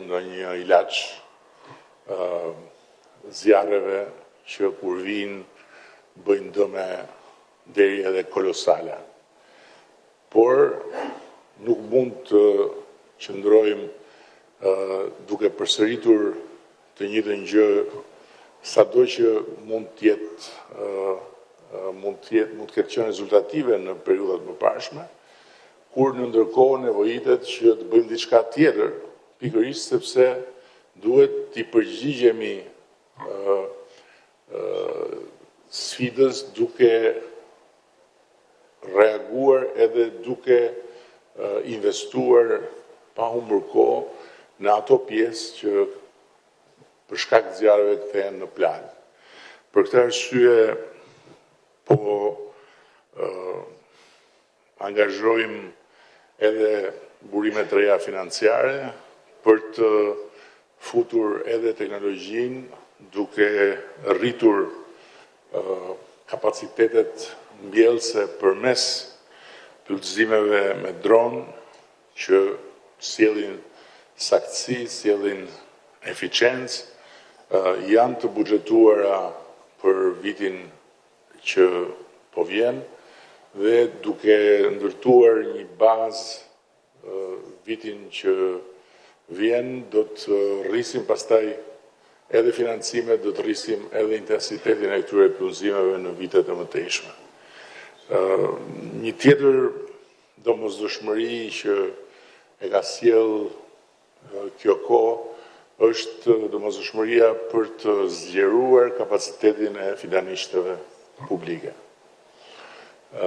ndonjë ilaç zjarreve që kur vinë bëjnë dëme deri edhe kolosale. Por nuk mund të qëndrojmë duke përsëritur të njëjtën gjë sado që mund të ketë qenë rezultative në periudhat më parshme, kur në ndërkohë nevojitet që të bëjmë diçka tjetër, pikërisht sepse duhet t'i përgjigjemi sfidës duke reaguar edhe duke investuar pa humbur kohë në ato pjesë që për shkak të zjarreve kthehen në plagë. Për këtë arsye po angazhojmë edhe burime të reja financiare për të futur edhe teknologjinë duke rritur kapacitetet mbjellëse përmes plotësimeve me dron që sjellin saktësi, sjellin eficiencë, janë të buxhetuara për vitin që po vjen dhe duke ndërtuar një bazë vitin që vjen do të rrisim pastaj edhe financimet, do të rrisim edhe intensitetin e këtyre plotësimeve në vitet e mëtejshme. Një tjetër domosdoshmëri që e ka sjell kjo kohë është domosdoshmëria për të zgjeruar kapacitetin e financishteve publike.